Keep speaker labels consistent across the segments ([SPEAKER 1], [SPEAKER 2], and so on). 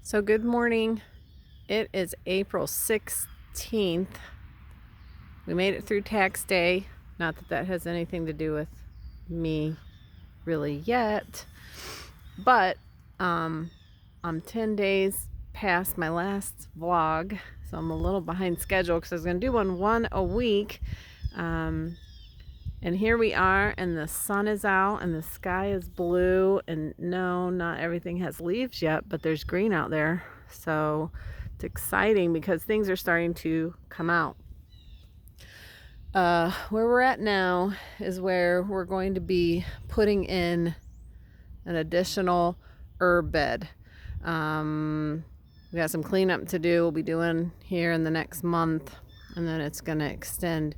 [SPEAKER 1] So good morning. It is April 16th. We made it through tax day. Not that that has anything to do with me really yet, but I'm 10 days past my last vlog, so I'm a little behind schedule because I was going to do one a week. And here we are, and the sun is out and the sky is blue, and no, not everything has leaves yet, but there's green out there. So it's exciting because things are starting to come out. Where we're at now is where we're going to be putting in an additional herb bed. We got some cleanup to do. We'll be doing here in the next month, and then it's going to extend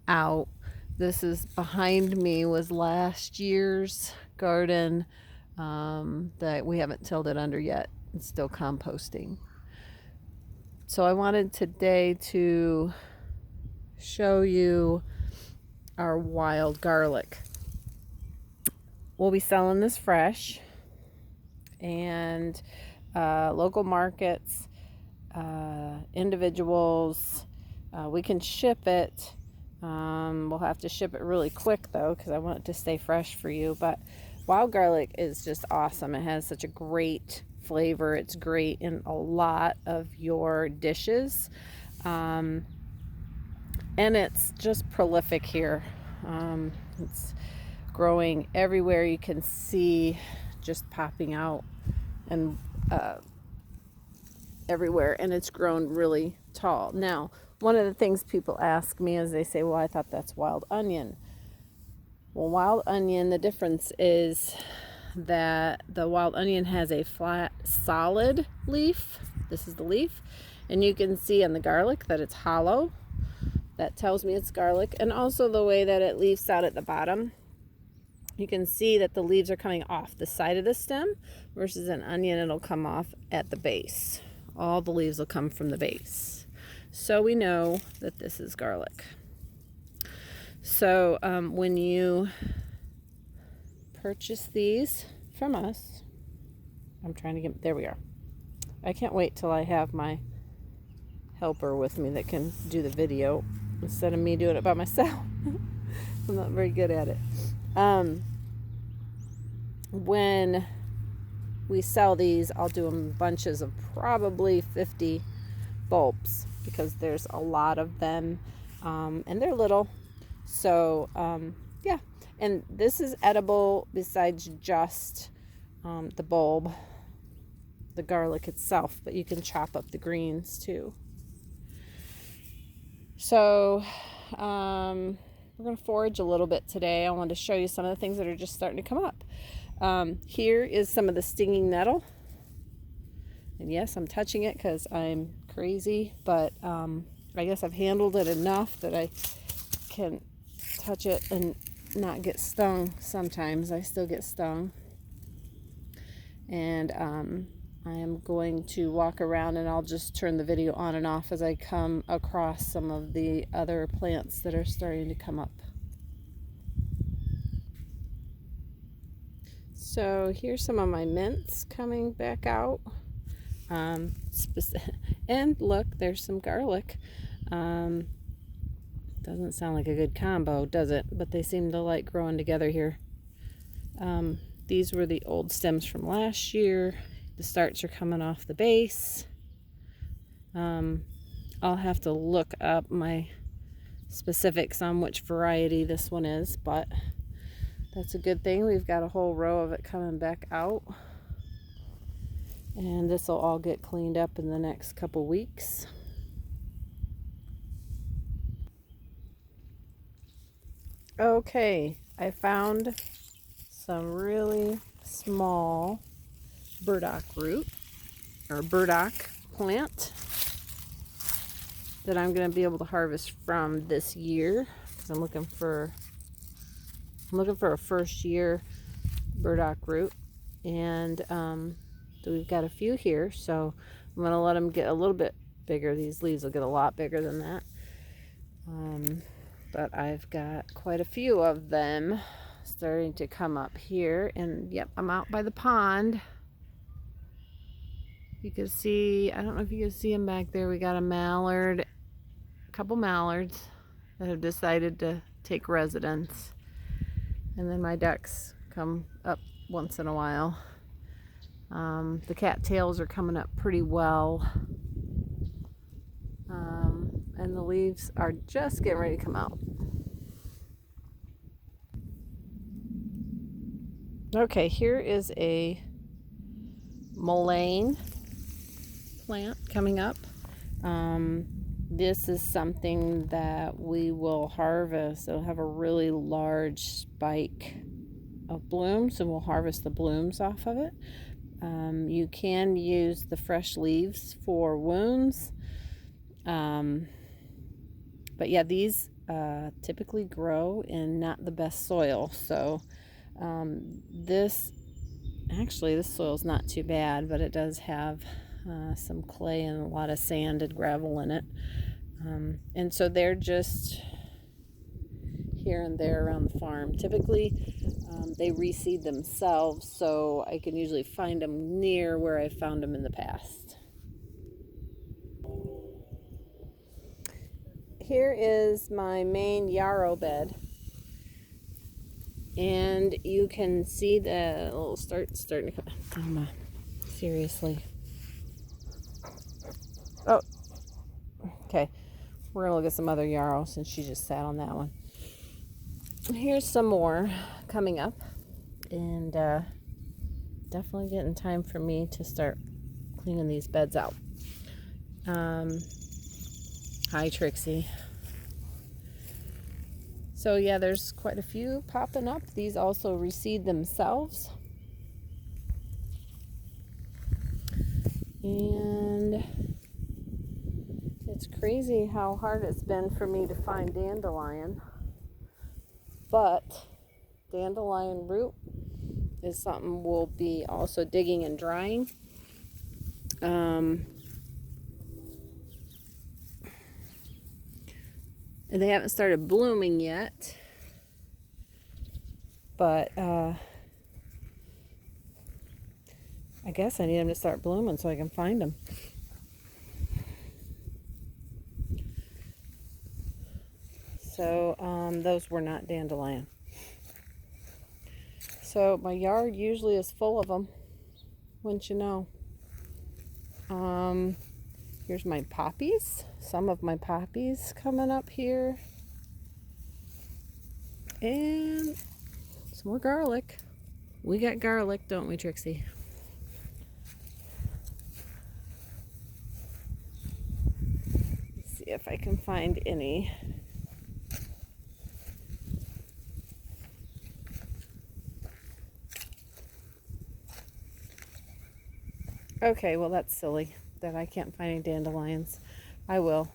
[SPEAKER 1] out. This is behind me was last year's garden that we haven't tilled it under yet. It's still composting. So I wanted today to show you our wild garlic. We'll be selling this fresh, and local markets, individuals, we can ship it. We'll have to ship it really quick though, because I want it to stay fresh for you. But wild garlic is just awesome. It has such a great flavor. It's great in a lot of your dishes. And it's just prolific here. It's growing everywhere. You can see just popping out and everywhere, and it's grown really tall. Now, one of the things people ask me is they say, well, I thought that's wild onion. Well, wild onion, the difference is that the wild onion has a flat, solid leaf. This is the leaf. And you can see on the garlic that it's hollow. That tells me it's garlic. And also the way that it leaves out at the bottom. You can see that the leaves are coming off the side of the stem, versus an onion, it'll come off at the base. All the leaves will come from the base. So we know that this is garlic. So when you purchase these from us, there we are. I can't wait till I have my helper with me that can do the video instead of me doing it by myself. I'm not very good at it. When we sell these, I'll do them in bunches of probably 50 bulbs, because there's a lot of them, and they're little. So yeah, and this is edible besides just the bulb, the garlic itself, but you can chop up the greens too. So we're going to forage a little bit today. I wanted to show you some of the things that are just starting to come up. Here is some of the stinging nettle. And yes, I'm touching it because I'm crazy, but I guess I've handled it enough that I can touch it and not get stung. Sometimes I still get stung. And I am going to walk around, and I'll just turn the video on and off as I come across some of the other plants that are starting to come up. So here's some of my mints coming back out. And look, there's some garlic. Doesn't sound like a good combo, does it? But they seem to like growing together here. These were the old stems from last year. The starts are coming off the base. I'll have to look up my specifics on which variety this one is, but that's a good thing. We've got a whole row of it coming back out. And this will all get cleaned up in the next couple weeks. Okay, I found some really small burdock root, or burdock plant, that I'm going to be able to harvest from this year, because I'm looking for a first year burdock root. And so we've got a few here, so I'm going to let them get a little bit bigger. These leaves will get a lot bigger than that. But I've got quite a few of them starting to come up here. And yep, I'm out by the pond. You can see, I don't know if you can see them back there. We got a mallard, a couple mallards that have decided to take residence. And then my ducks come up once in a while. The cattails are coming up pretty well. And the leaves are just getting ready to come out. Okay, here is a mullein plant coming up. This is something that we will harvest. It'll have a really large spike of blooms, and we'll harvest the blooms off of it. You can use the fresh leaves for wounds. But yeah, these typically grow in not the best soil. So this soil is not too bad, but it does have some clay and a lot of sand and gravel in it. And so they're just here and there around the farm. Typically, they reseed themselves, so I can usually find them near where I found them in the past. Here is my main yarrow bed. And you can see the little starting to come. Seriously. Oh, okay. We're gonna look at some other yarrow since she just sat on that one. Here's some more coming up, and definitely getting time for me to start cleaning these beds out. Hi, Trixie. So yeah, there's quite a few popping up. These also reseed themselves. And it's crazy how hard it's been for me to find dandelion. But dandelion root is something we'll be also digging and drying. And they haven't started blooming yet, but I guess I need them to start blooming so I can find them. So those were not dandelion. So my yard usually is full of them, wouldn't you know. Here's my poppies. Some of my poppies coming up here. And some more garlic. We got garlic, don't we, Trixie? Let's see if I can find any. Okay, well that's silly that I can't find any dandelions. I will.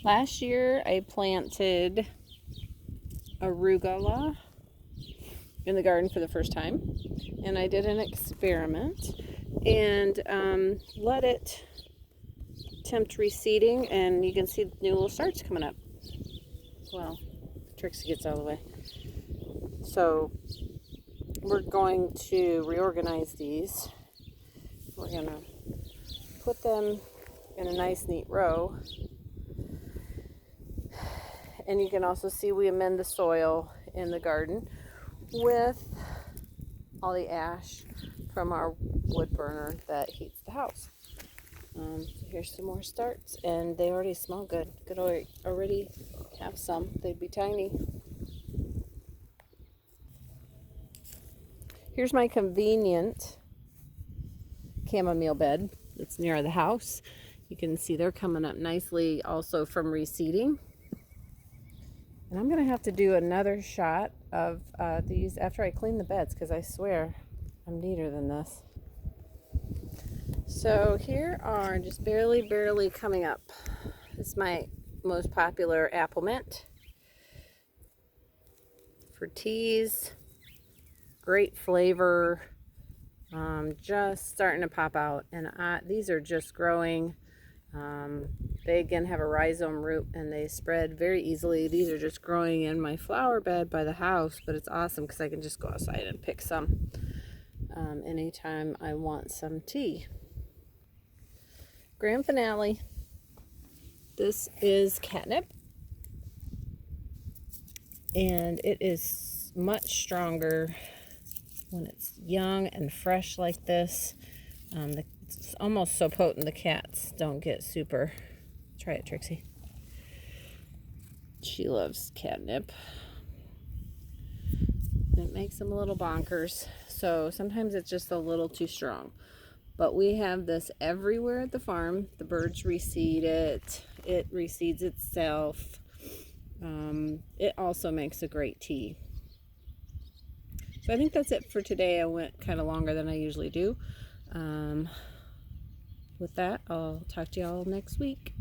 [SPEAKER 1] Last year I planted arugula in the garden for the first time, and I did an experiment and let it attempt reseeding, and you can see new little starts coming up. Well, Trixie gets out of the way. So we're going to reorganize these. We're going to put them in a nice neat row. And you can also see we amend the soil in the garden with all the ash from our wood burner that heats the house. So here's some more starts, and they already smell good. Could already have some. They'd be tiny. Here's my convenient chamomile bed. It's near the house. You can see they're coming up nicely also from reseeding. And I'm going to have to do another shot of these after I clean the beds, because I swear I'm neater than this. So here are just barely coming up. This is my most popular apple mint for teas. Great flavor. Just starting to pop out, and these are just growing. They again have a rhizome root, and they spread very easily. These are just growing in my flower bed by the house, but it's awesome because I can just go outside and pick some. anytime I want some tea. Grand finale. This is catnip, and it is much stronger when it's young and fresh like this. It's almost so potent the cats don't get super. Try it, Trixie. She loves catnip. It makes them a little bonkers, so sometimes it's just a little too strong. But we have this everywhere at the farm. The birds reseed it. It reseeds itself. It also makes a great tea. So I think that's it for today. I went kind of longer than I usually do. With that, I'll talk to y'all next week.